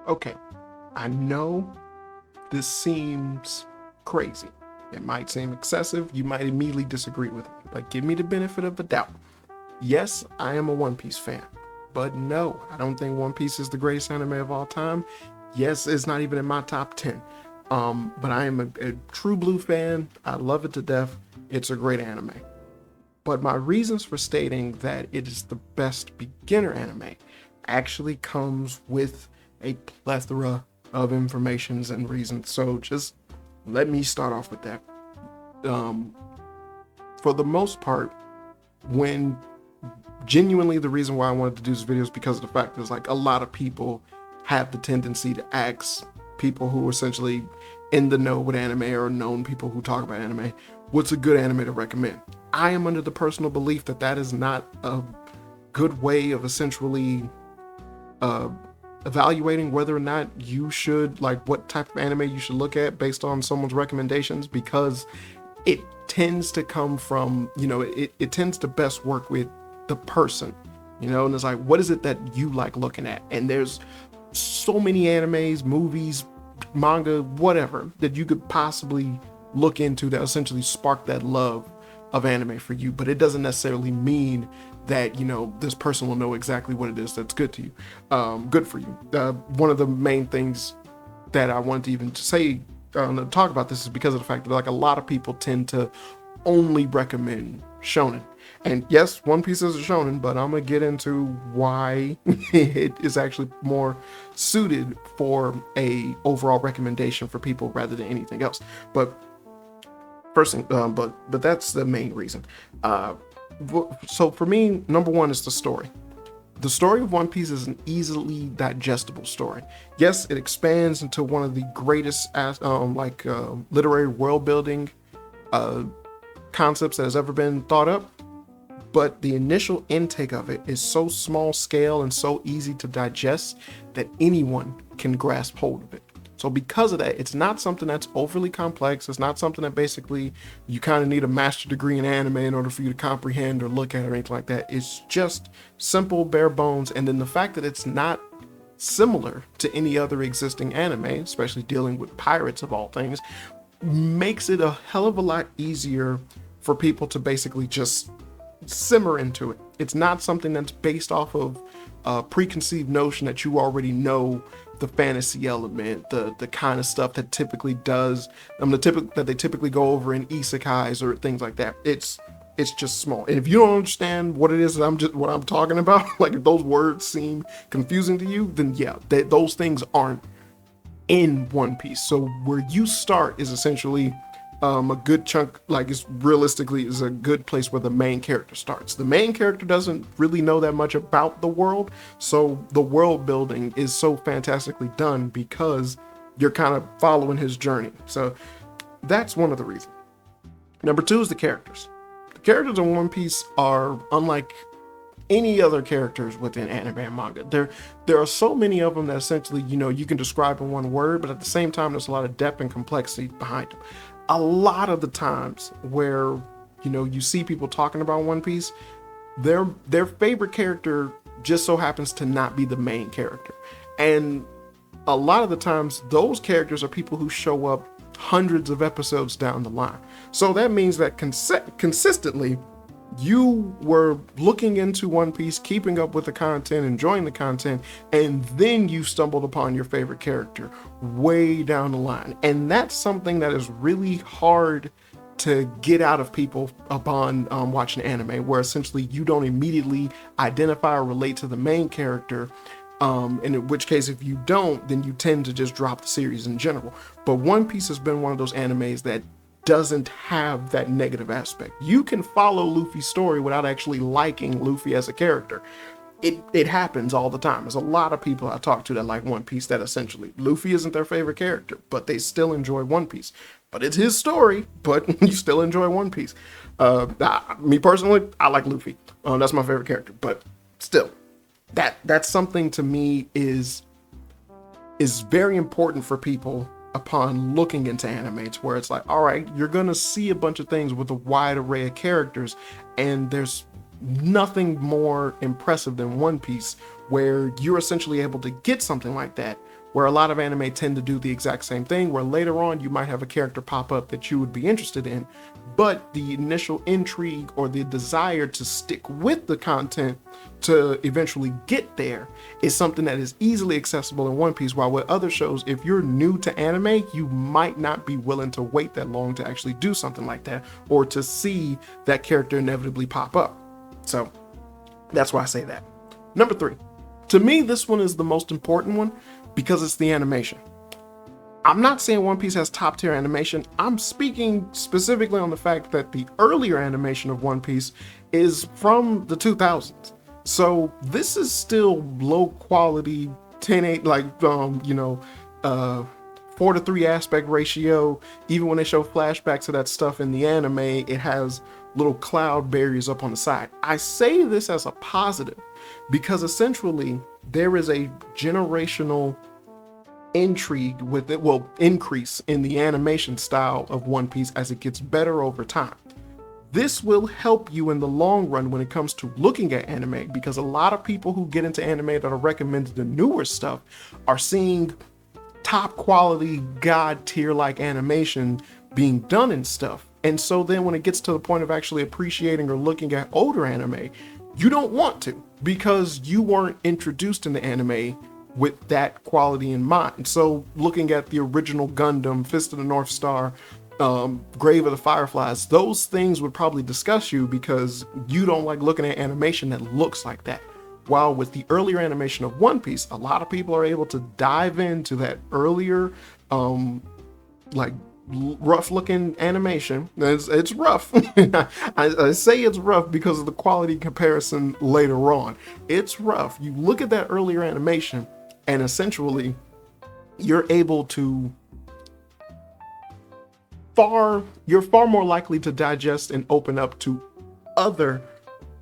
Okay, I know this seems crazy. It might seem excessive. You might immediately disagree with me, but give me the benefit of the doubt. Yes, I am a One Piece fan, but no, I don't think One Piece is the greatest anime of all time. Yes, it's not even in my top 10. But I am a true blue fan. I love it to death. It's a great anime. But my reasons for stating that it is the best beginner anime actually comes with a plethora of informations and reasons. So just let me start off with that. Um, for the most part, when genuinely the reason why I wanted to do this video is because of the fact that like a lot of people have the tendency to ask people who are essentially in the know with anime or known people who talk about anime, what's a good anime to recommend? I am under the personal belief that that is not a good way of essentially uh, evaluating whether or not you should, like, what type of anime you should look at based on someone's recommendations, because it tends to come from, it tends to best work with the person, and it's like, what is it that you like looking at? And there's so many animes, movies, manga, whatever, that you could possibly look into that essentially spark that love of anime for you. But it doesn't necessarily mean that this person will know exactly what it is that's good to you, good for you. One of the main things that I wanted to even say, to talk about this, is because of the fact that like a lot of people tend to only recommend shonen. And yes, One Piece is a shonen, but I'm gonna get into why it is actually more suited for a overall recommendation for people rather than anything else. But first thing, but that's the main reason. So for me, number one is the story. The story of One Piece is an easily digestible story. Yes, it expands into one of the greatest literary world building concepts that has ever been thought up. But the initial intake of it is so small scale and so easy to digest that anyone can grasp hold of it. So because of that, it's not something that's overly complex. It's not something that basically you kind of need a master degree in anime in order for you to comprehend or look at or anything like that. It's just simple, bare bones. And then the fact that it's not similar to any other existing anime, especially dealing with pirates of all things, makes it a hell of a lot easier for people to basically just simmer into it. It's not something that's based off of a preconceived notion that you already know the fantasy element, the kind of stuff that typically does, that they typically go over in isekais or things like that. It's just small. And if you don't understand what it is that what I'm talking about, like if those words seem confusing to you, then yeah, those things aren't in One Piece. So where you start is essentially a good chunk, like it's realistically is a good place where the main character starts. The main character doesn't really know that much about the world, so the world building is so fantastically done because you're kind of following his journey. So that's one of the reasons. Number two is the characters. The characters in One Piece are unlike any other characters within anime and manga. There are so many of them that essentially, you can describe in one word, but at the same time, there's a lot of depth and complexity behind them. A lot of the times where, you see people talking about One Piece, their favorite character just so happens to not be the main character. And a lot of the times, those characters are people who show up hundreds of episodes down the line. So that means that consistently, you were looking into One Piece, keeping up with the content, enjoying the content, and then you stumbled upon your favorite character way down the line. And that's something that is really hard to get out of people upon watching anime, where essentially you don't immediately identify or relate to the main character. And in which case, if you don't, then you tend to just drop the series in general. But One Piece has been one of those animes that doesn't have that negative aspect. You can follow Luffy's story without actually liking Luffy as a character. It happens all the time. There's a lot of people I talk to that like One Piece that essentially Luffy isn't their favorite character, but they still enjoy One Piece. But it's his story, but you still enjoy One Piece. Me personally, I like Luffy. That's my favorite character. But still, that's something to me is very important for people upon looking into anime, to where it's like, all right, you're gonna see a bunch of things with a wide array of characters, and there's nothing more impressive than One Piece, where you're essentially able to get something like that, where a lot of anime tend to do the exact same thing, where later on you might have a character pop up that you would be interested in, but the initial intrigue or the desire to stick with the content to eventually get there is something that is easily accessible in One Piece, while with other shows, if you're new to anime, you might not be willing to wait that long to actually do something like that, or to see that character inevitably pop up. So that's why I say that. Number 3. To me, this one is the most important one because it's the animation. I'm not saying One Piece has top tier animation. I'm speaking specifically on the fact that the earlier animation of One Piece is from the 2000s. So this is still low quality 10:8, like 4:3 aspect ratio. Even when they show flashbacks of that stuff in the anime, it has little cloud barriers up on the side. I say this as a positive because essentially there is a generational intrigue with it, increase in the animation style of One Piece as it gets better over time. This will help you in the long run when it comes to looking at anime, because a lot of people who get into anime that are recommended the newer stuff are seeing top quality god tier like animation being done and stuff. And so then when it gets to the point of actually appreciating or looking at older anime, you don't want to, because you weren't introduced into anime with that quality in mind. So looking at the original Gundam, Fist of the North Star, Grave of the Fireflies, those things would probably disgust you because you don't like looking at animation that looks like that. While with the earlier animation of One Piece, a lot of people are able to dive into that earlier, rough looking animation. It's rough. I say it's rough because of the quality comparison later on. It's rough. You look at that earlier animation and essentially you're able to you're far more likely to digest and open up to other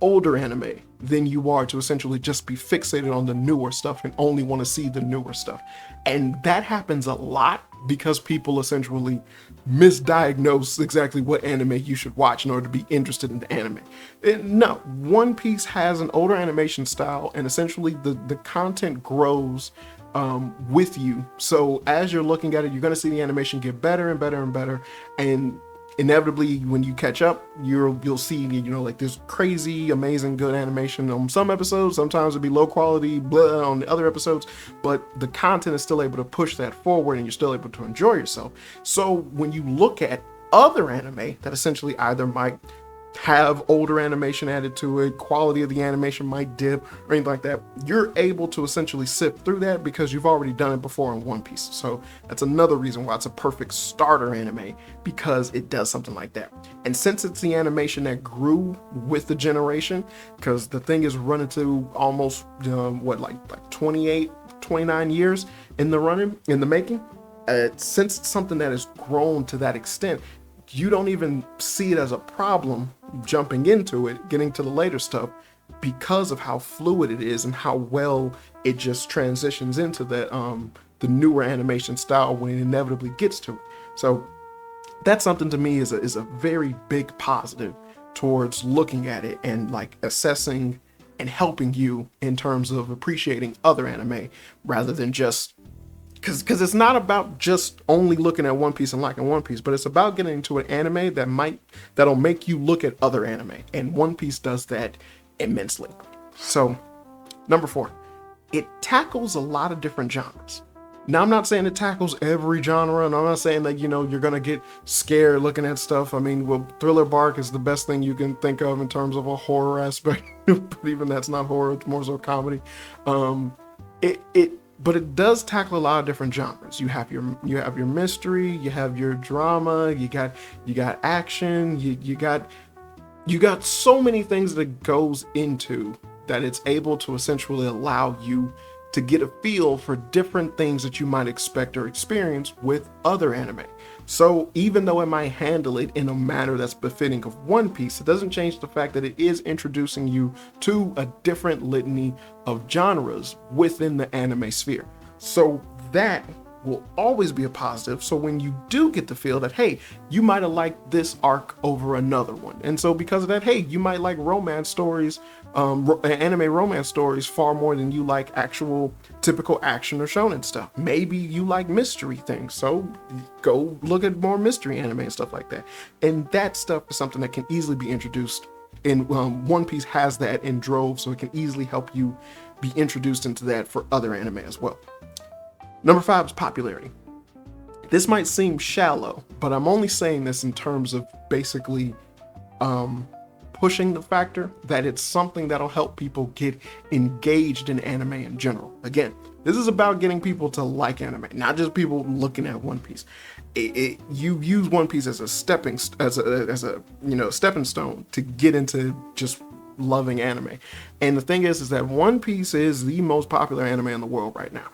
older anime than you are to essentially just be fixated on the newer stuff and only want to see the newer stuff. And that happens a lot because people essentially misdiagnose exactly what anime you should watch in order to be interested in the anime. No, One Piece has an older animation style, and essentially the content grows with you. So as you're looking at it, you're going to see the animation get better and better and better, and inevitably when you catch up, you'll see, like this crazy amazing good animation on some episodes. Sometimes it'll be low quality blah on the other episodes, but the content is still able to push that forward and you're still able to enjoy yourself. So when you look at other anime that essentially either might have older animation added to it, quality of the animation might dip or anything like that, you're able to essentially sift through that because you've already done it before in One Piece. So that's another reason why it's a perfect starter anime, because it does something like that. And since it's the animation that grew with the generation, because the thing is running to almost 28, 29 years in the making, since it's something that has grown to that extent, you don't even see it as a problem jumping into it, getting to the later stuff, because of how fluid it is and how well it just transitions into the newer animation style when it inevitably gets to it. So that's something to me is a very big positive towards looking at it and like assessing and helping you in terms of appreciating other anime rather than just because it's not about just only looking at One Piece and liking One Piece, but it's about getting into an anime that'll make you look at other anime, and One Piece does that immensely. So, number 4, it tackles a lot of different genres. Now, I'm not saying it tackles every genre, and I'm not saying that, you're gonna get scared looking at stuff. I mean, Thriller Bark is the best thing you can think of in terms of a horror aspect, but even that's not horror, it's more so comedy. But it does tackle a lot of different genres. You have your mystery, you have your drama, you got action, you got so many things that it goes into that it's able to essentially allow you to get a feel for different things that you might expect or experience with other anime. So even though it might handle it in a manner that's befitting of One Piece, it doesn't change the fact that it is introducing you to a different litany of genres within the anime sphere. So that will always be a positive. So when you do get to feel that, hey, you might have liked this arc over another one, and so because of that, hey, you might like romance stories, anime romance stories far more than you like actual typical action or shonen stuff. Maybe you like mystery things, so go look at more mystery anime and stuff like that. And that stuff is something that can easily be introduced in One Piece has that in droves, so it can easily help you be introduced into that for other anime as well. Number 5 is popularity. This might seem shallow, but I'm only saying this in terms of basically pushing the factor that it's something that'll help people get engaged in anime in general. Again, this is about getting people to like anime, not just people looking at One Piece. You use One Piece as a stepping stone to get into just loving anime. And the thing is that One Piece is the most popular anime in the world right now.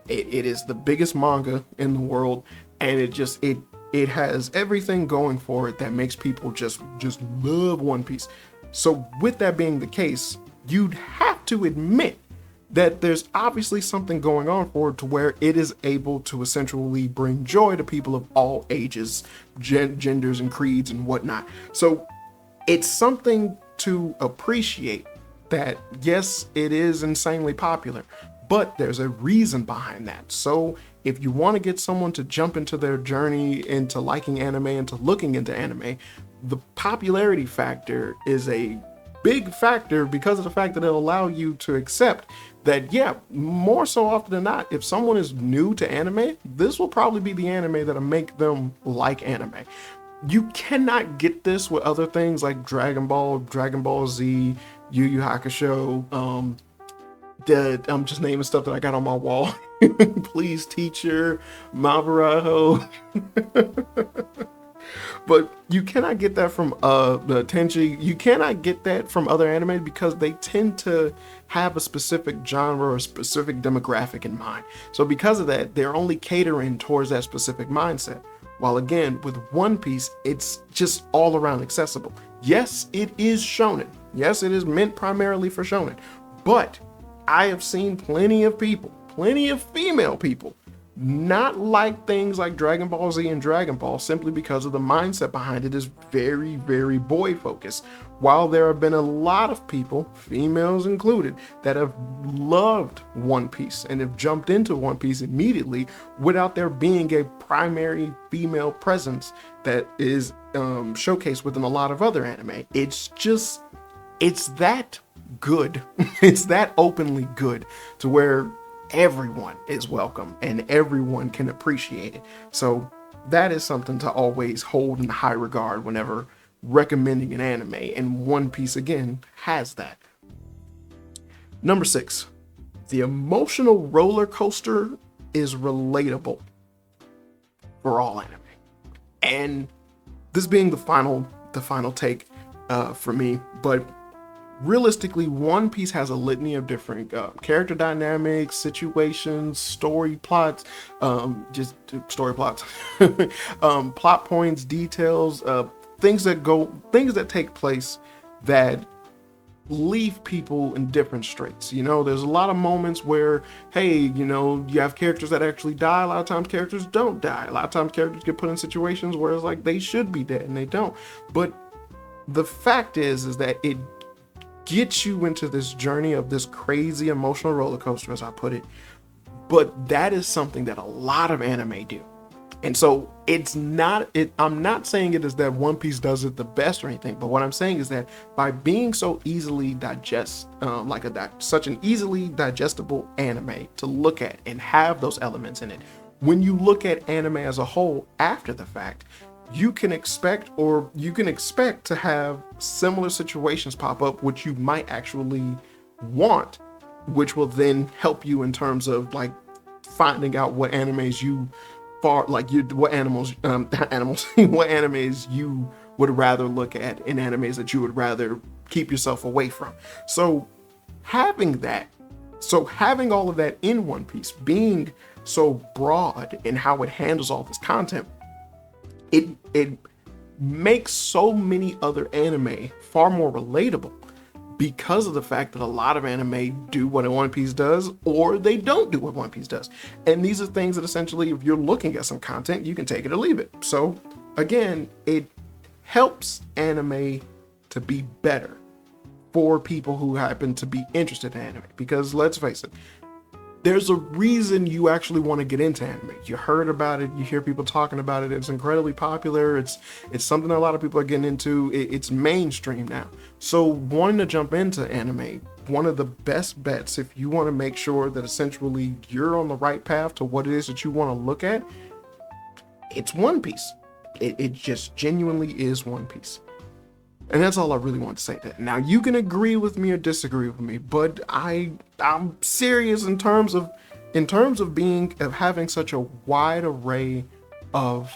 It is the biggest manga in the world, and it has everything going for it that makes people just love One Piece. So with that being the case, you'd have to admit that there's obviously something going on for it to where it is able to essentially bring joy to people of all ages, genders and creeds and whatnot. So it's something to appreciate that, yes, it is insanely popular, but there's a reason behind that. So if you want to get someone to jump into their journey into liking anime and to looking into anime, the popularity factor is a big factor because of the fact that it'll allow you to accept that, yeah, more so often than not, if someone is new to anime, this will probably be the anime that'll make them like anime. You cannot get this with other things like Dragon Ball, Dragon Ball Z, Yu Yu Hakusho, I'm just naming stuff that I got on my wall. Please Teacher, Mabaraho. But you cannot get that from the Tenchi. You cannot get that from other anime because they tend to have a specific genre or a specific demographic in mind. So because of that, they're only catering towards that specific mindset. While again, with One Piece, it's just all around accessible. Yes, it is shonen. Yes, it is meant primarily for shonen. But I have seen plenty of people, plenty of female people, not like things like Dragon Ball Z and Dragon Ball simply because of the mindset behind it is very, very boy focused. While there have been a lot of people, females included, that have loved One Piece and have jumped into One Piece immediately without there being a primary female presence that is showcased within a lot of other anime. It's that good. It's that openly good to where everyone is welcome and everyone can appreciate it. So that is something to always hold in high regard whenever recommending an anime, and One Piece again has that. Number 6, the emotional roller coaster is relatable for all anime. And this being the final take for me, but realistically, One Piece has a litany of different character dynamics, situations, story plots, plot points, details, things that take place that leave people in different straits. You know, there's a lot of moments where, hey, you know, you have characters that actually die. A lot of times characters don't die. A lot of times characters get put in situations where it's like they should be dead and they don't. But the fact is that it gets you into this journey of this crazy emotional roller coaster, as I put it. But that is something that a lot of anime do. And so I'm not saying it is that One Piece does it the best or anything, but what I'm saying is that by being so easily such an easily digestible anime to look at and have those elements in it, when you look at anime as a whole after the fact, you can expect to have similar situations pop up, which you might actually want, which will then help you in terms of like finding out what animes what animes you would rather look at in animes that you would rather keep yourself away from. So having all of that in One Piece, being so broad in how it handles all this content, it makes so many other anime far more relatable because of the fact that a lot of anime do what One Piece does, or they don't do what One Piece does. And these are things that essentially, if you're looking at some content, you can take it or leave it. So again, it helps anime to be better for people who happen to be interested in anime. Because let's face it, there's a reason you actually want to get into anime. You heard about it, you hear people talking about it, it's incredibly popular, it's something that a lot of people are getting into, it's mainstream now. So wanting to jump into anime, one of the best bets if you want to make sure that essentially you're on the right path to what it is that you want to look at, it's One Piece. It just genuinely is One Piece. And that's all I really want to say. That now you can agree with me or disagree with me, but I'm serious in terms of having such a wide array of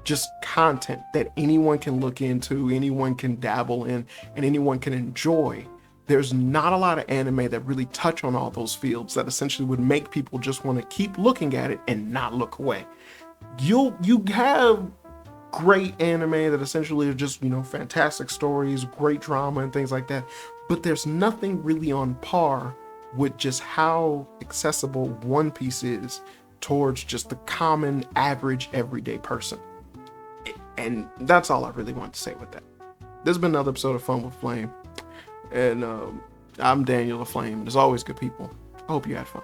just content that anyone can look into, anyone can dabble in, and anyone can enjoy. There's not a lot of anime that really touch on all those fields that essentially would make people just want to keep looking at it and not look away. You have great anime that essentially are just, fantastic stories, great drama and things like that. But there's nothing really on par with just how accessible One Piece is towards just the common, average, everyday person. And that's all I really want to say with that. This has been another episode of Fun with Flame. And I'm Daniel the Flame. There's always good people. I hope you had fun.